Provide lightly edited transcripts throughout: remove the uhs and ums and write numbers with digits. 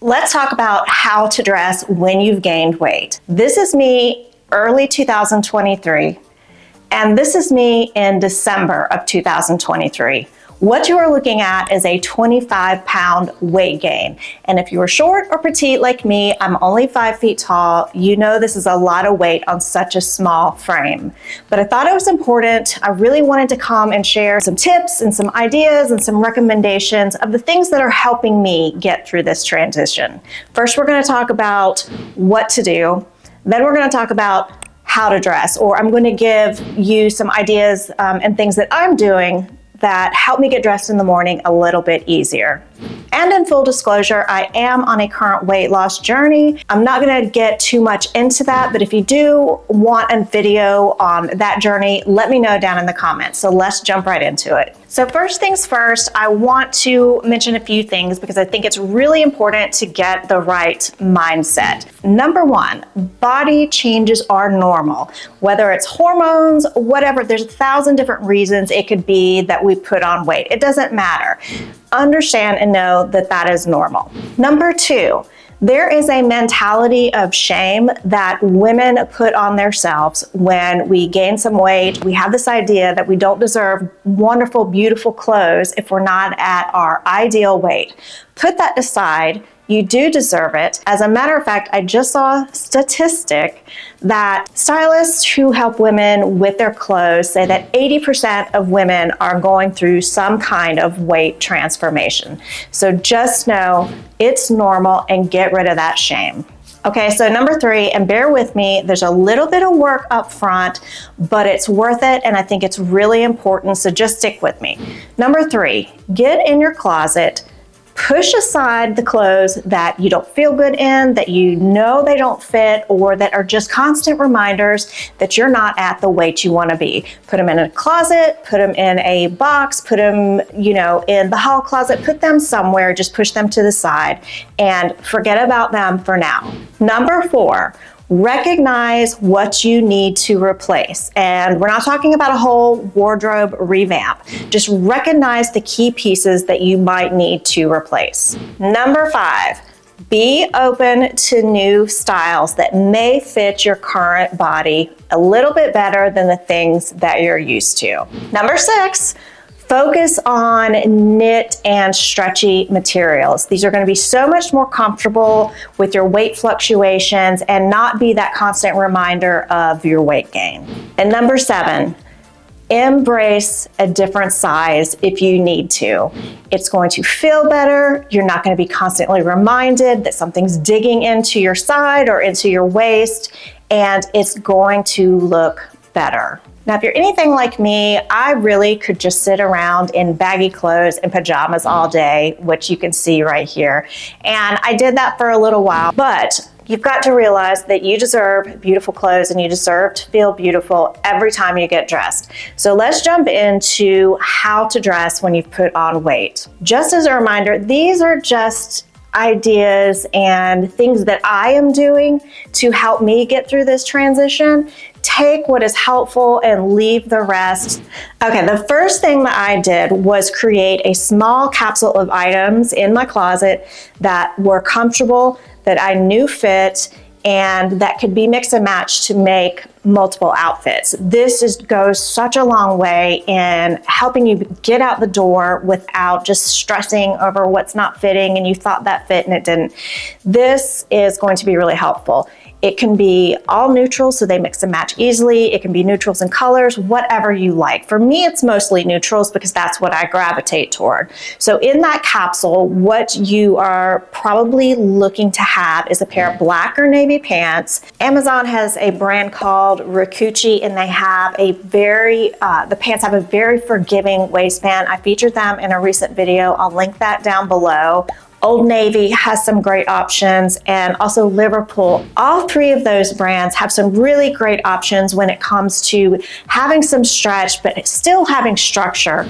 Let's talk about how to dress when you've gained weight. This is me early 2023, and this is me in December of 2023. What you are looking at is a 25-pound weight gain. And if you are short or petite like me, I'm only 5 feet tall, you know this is a lot of weight on such a small frame. But I thought it was important. I really wanted to come and share some tips and some ideas and some recommendations of the things that are helping me get through this transition. First, we're going to talk about what to do. Then we're going to talk about how to dress, or I'm going to give you some ideas and things that I'm doing that help me get dressed in the morning a little bit easier. And in full disclosure, I am on a current weight loss journey. I'm not gonna get too much into that, but if you do want a video on that journey, let me know down in the comments. So let's jump right into it. So first things first, I want to mention a few things because I think it's really important to get the right mindset. Number one, body changes are normal. Whether it's hormones, whatever, there's 1,000 different reasons it could be that we put on weight. It doesn't matter. Understand and know that that is normal. Number two, there is a mentality of shame that women put on themselves when we gain some weight. We have this idea that we don't deserve wonderful, beautiful clothes if we're not at our ideal weight. Put that aside. You do deserve it. As a matter of fact, I just saw a statistic that stylists who help women with their clothes say that 80% of women are going through some kind of weight transformation. So just know it's normal and get rid of that shame. Okay, so number three, and bear with me, there's a little bit of work up front, but it's worth it, and I think it's really important, so just stick with me. Number three, get in your closet. Push aside the clothes that you don't feel good in, that you know they don't fit, or that are just constant reminders that you're not at the weight you want to be. Put them in a closet, put them in a box, put them, in the hall closet, put them somewhere, just push them to the side and forget about them for now. Number four, recognize what you need to replace. And we're not talking about a whole wardrobe revamp. Just recognize the key pieces that you might need to replace. Number five, be open to new styles that may fit your current body a little bit better than the things that you're used to. Number six, focus on knit and stretchy materials. These are going to be so much more comfortable with your weight fluctuations and not be that constant reminder of your weight gain. And number seven, embrace a different size if you need to. It's going to feel better. You're not going to be constantly reminded that something's digging into your side or into your waist, and it's going to look better. Now, if you're anything like me, I really could just sit around in baggy clothes and pajamas all day, which you can see right here. And I did that for a little while, but you've got to realize that you deserve beautiful clothes and you deserve to feel beautiful every time you get dressed. So let's jump into how to dress when you've put on weight. Just as a reminder, these are just ideas and things that I am doing to help me get through this transition. Take what is helpful and leave the rest. Okay, the first thing that I did was create a small capsule of items in my closet that were comfortable, that I knew fit, and that could be mix and match to make multiple outfits. This goes such a long way in helping you get out the door without just stressing over what's not fitting and you thought that fit and it didn't. This is going to be really helpful. It can be all neutrals, so they mix and match easily. It can be neutrals and colors, whatever you like. For me, it's mostly neutrals because that's what I gravitate toward. So in that capsule, what you are probably looking to have is a pair of black or navy pants. Amazon has a brand called Rakuchi, and they have the pants have a very forgiving waistband. I featured them in a recent video. I'll link that down below. Old Navy has some great options, and also Liverpool. All three of those brands have some really great options when it comes to having some stretch, but still having structure.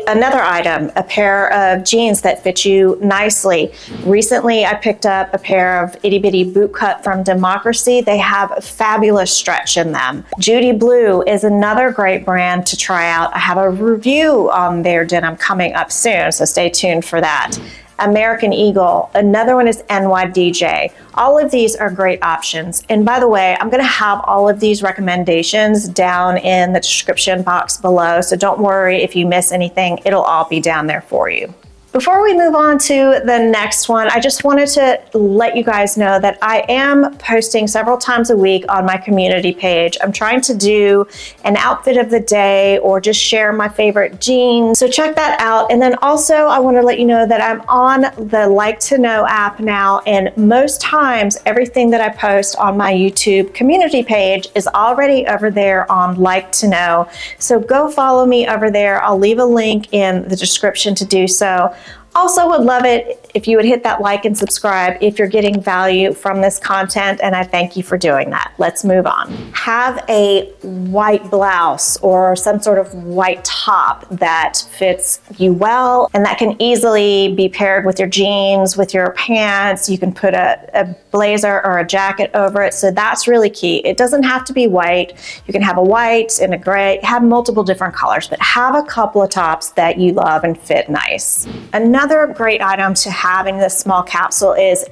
Another item, a pair of jeans that fit you nicely. Recently, I picked up a pair of itty bitty boot cut from Democracy. They have fabulous stretch in them. Judy Blue is another great brand to try out. I have a review on their denim coming up soon, so stay tuned for that. American Eagle. Another one is NYDJ. All of these are great options. And by the way, I'm going to have all of these recommendations down in the description box below. So don't worry if you miss anything, it'll all be down there for you. Before we move on to the next one, I just wanted to let you guys know that I am posting several times a week on my community page. I'm trying to do an outfit of the day or just share my favorite jeans. So check that out. And then also I want to let you know that I'm on the Like to Know app now, and most times everything that I post on my YouTube community page is already over there on Like to Know. So go follow me over there. I'll leave a link in the description to do so. Also would love it if you would hit that like and subscribe if you're getting value from this content, and I thank you for doing that. Let's move on. Have a white blouse or some sort of white top that fits you well, and that can easily be paired with your jeans, with your pants. You can put a blazer or a jacket over it, so that's really key. It doesn't have to be white. You can have a white and a gray, have multiple different colors, but have a couple of tops that you love and fit nice. Another great item to have in this small capsule is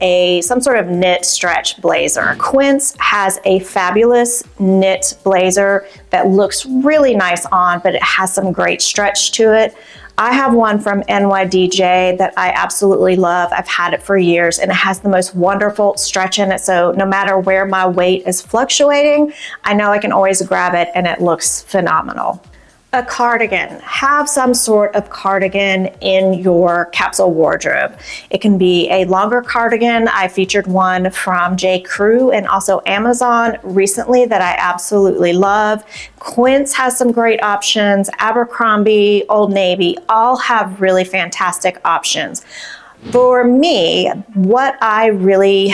some sort of knit stretch blazer. Quince has a fabulous knit blazer that looks really nice on, but it has some great stretch to it. I have one from NYDJ that I absolutely love. I've had it for years, and it has the most wonderful stretch in it. So no matter where my weight is fluctuating, I know I can always grab it and it looks phenomenal. A cardigan. Have some sort of cardigan in your capsule wardrobe. It can be a longer cardigan. I featured one from J. Crew and also Amazon recently that I absolutely love. Quince has some great options. Abercrombie, Old Navy, all have really fantastic options. For me, what I really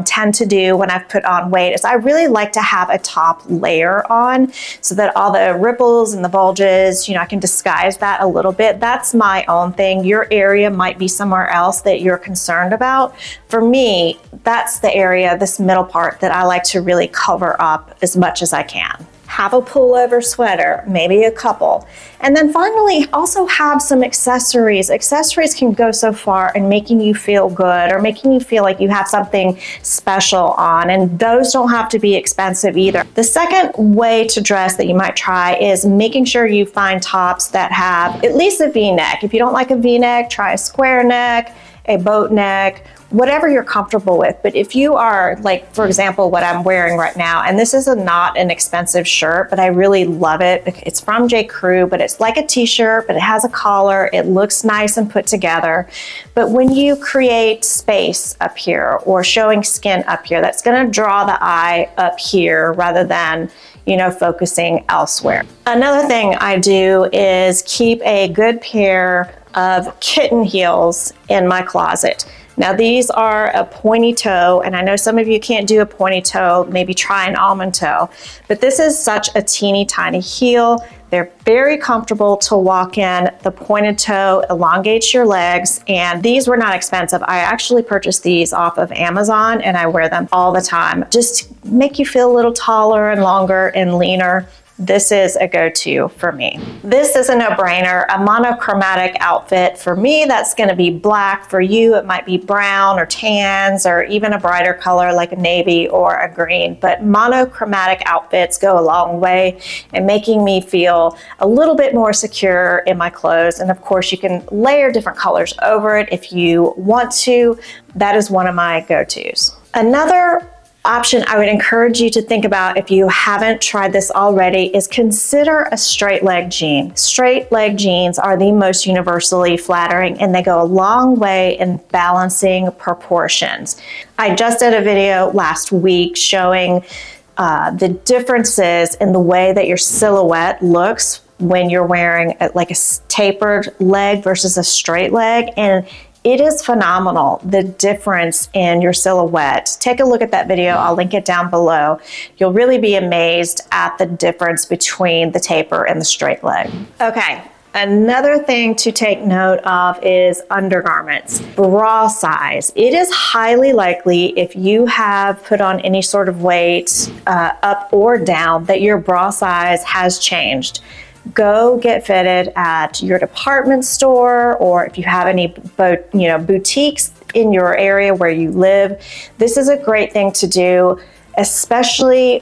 tend to do when I've put on weight is I really like to have a top layer on so that all the ripples and the bulges, I can disguise that a little bit. That's my own thing. Your area might be somewhere else that you're concerned about. For me, that's the area, this middle part, that I like to really cover up as much as I can. Have a pullover sweater, maybe a couple. And then finally, also have some accessories. Accessories can go so far in making you feel good or making you feel like you have something special on, and those don't have to be expensive either. The second way to dress that you might try is making sure you find tops that have at least a V-neck. If you don't like a V-neck, try a square neck, a boat neck, whatever you're comfortable with. But if you are, like, for example, what I'm wearing right now, and this is not an expensive shirt, but I really love it. It's from J. Crew, but it's like a t-shirt, but it has a collar. It looks nice and put together. But when you create space up here or showing skin up here, that's gonna draw the eye up here rather than focusing elsewhere. Another thing I do is keep a good pair of Kitten heels in my closet. Now these are a pointy toe, and I know some of you can't do a pointy toe, maybe try an almond toe, but this is such a teeny tiny heel. They're very comfortable to walk in. The pointed toe elongates your legs, and these were not expensive. I actually purchased these off of Amazon, and I wear them all the time. Just make you feel a little taller and longer and leaner. This is a go-to for me. This is a no-brainer, a monochromatic outfit. For me, that's gonna be black. For you, it might be brown or tans or even a brighter color like a navy or a green. But monochromatic outfits go a long way in making me feel a little bit more secure in my clothes. And of course, you can layer different colors over it if you want to. That is one of my go-tos. Another option I would encourage you to think about if you haven't tried this already is consider a straight leg jean. Straight leg jeans are the most universally flattering, and they go a long way in balancing proportions. I just did a video last week showing the differences in the way that your silhouette looks when you're wearing like a tapered leg versus a straight leg, and it is phenomenal, the difference in your silhouette. Take a look at that video. I'll link it down below. You'll really be amazed at the difference between the taper and the straight leg. Okay, another thing to take note of is undergarments. Bra size. It is highly likely if you have put on any sort of weight, up or down, that your bra size has changed. go get fitted at your department store, or if you have any boutiques in your area where you live. This is a great thing to do, especially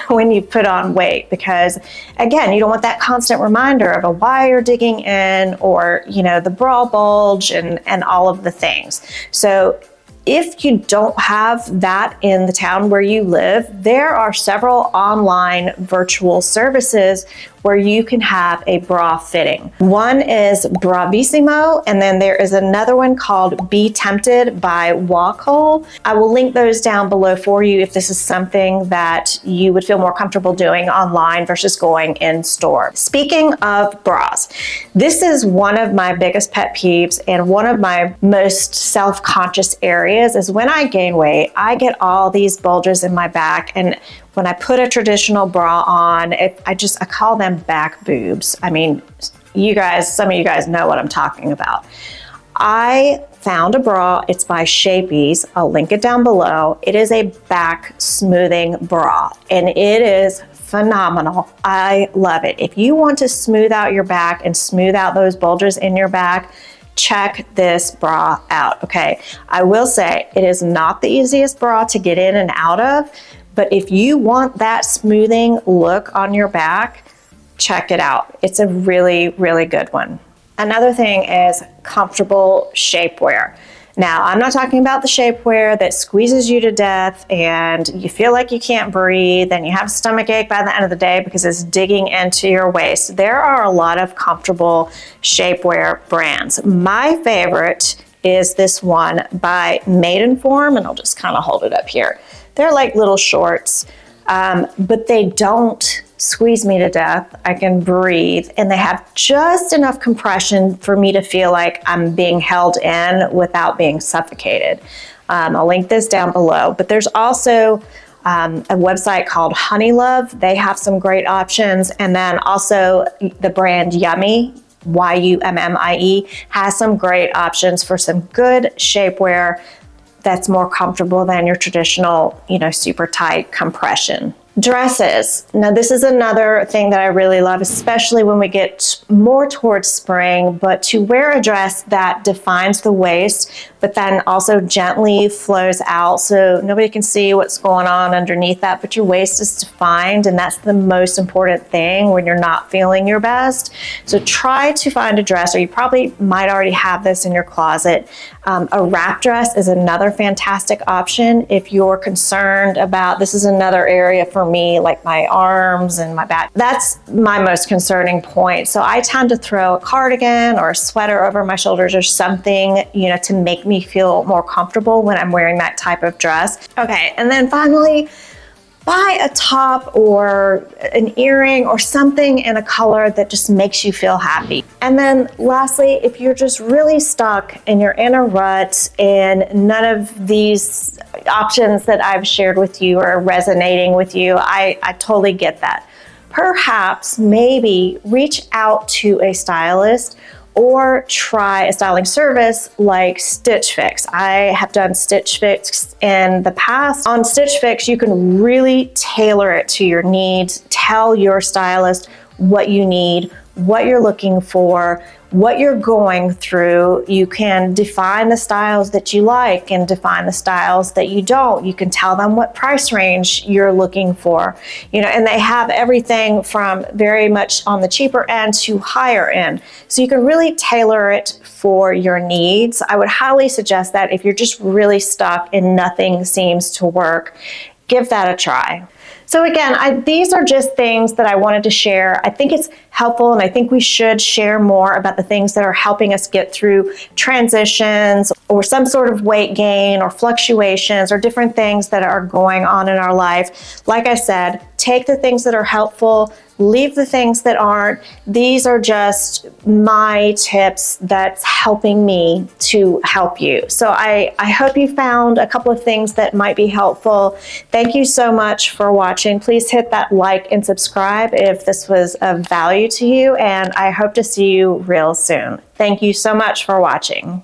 when you put on weight, because again, you don't want that constant reminder of a wire digging in, or the bra bulge and all of the things. So if you don't have that in the town where you live, there are several online virtual services where you can have a bra fitting. One is Bravissimo, and then there is another one called Be Tempted by Wacol. I will link those down below for you if this is something that you would feel more comfortable doing online versus going in store. Speaking of bras, this is one of my biggest pet peeves and one of my most self-conscious areas is when I gain weight, I get all these bulges in my back, and when I put a traditional bra on, I call them back boobs. I mean, some of you guys know what I'm talking about. I found a bra, it's by Shapeys. I'll link it down below. It is a back smoothing bra, and it is phenomenal. I love it. If you want to smooth out your back and smooth out those bulges in your back, check this bra out, okay? I will say it is not the easiest bra to get in and out of, but if you want that smoothing look on your back, check it out. It's a really, really good one. Another thing is comfortable shapewear. Now, I'm not talking about the shapewear that squeezes you to death and you feel like you can't breathe and you have a stomach ache by the end of the day because it's digging into your waist. There are a lot of comfortable shapewear brands. My favorite is this one by Maidenform, and I'll just kind of hold it up here. They're like little shorts, but they don't squeeze me to death. I can breathe, and they have just enough compression for me to feel like I'm being held in without being suffocated. I'll link this down below, but there's also a website called Honeylove. They have some great options, and then also the brand Yummy, Yummie, has some great options for some good shapewear that's more comfortable than your traditional, super tight compression. Dresses. Now, this is another thing that I really love, especially when we get more towards spring, but to wear a dress that defines the waist, but then also gently flows out so nobody can see what's going on underneath that, but your waist is defined, and that's the most important thing when you're not feeling your best. So try to find a dress, or you probably might already have this in your closet. A wrap dress is another fantastic option if you're concerned about, this is another area for me, like my arms and my back. That's my most concerning point. So I tend to throw a cardigan or a sweater over my shoulders or something, to make me feel more comfortable when I'm wearing that type of dress. Okay, and then finally, buy a top or an earring or something in a color that just makes you feel happy. And then lastly, if you're just really stuck and you're in a rut and none of these options that I've shared with you are resonating with you, I totally get that. Perhaps maybe reach out to a stylist or try a styling service like Stitch Fix. I have done Stitch Fix in the past. On Stitch Fix, you can really tailor it to your needs, tell your stylist what you need, what you're looking for, what you're going through. You can define the styles that you like and define the styles that you don't. You can tell them what price range you're looking for, and they have everything from very much on the cheaper end to higher end. So you can really tailor it for your needs. I would highly suggest that if you're just really stuck and nothing seems to work, give that a try. So again, these are just things that I wanted to share. I think it's helpful, and I think we should share more about the things that are helping us get through transitions or some sort of weight gain or fluctuations or different things that are going on in our life. Like I said, take the things that are helpful, leave the things that aren't. These are just my tips that's helping me to help you. So I hope you found a couple of things that might be helpful. Thank you so much for watching. Please hit that like and subscribe if this was of value to you, and I hope to see you real soon. Thank you so much for watching.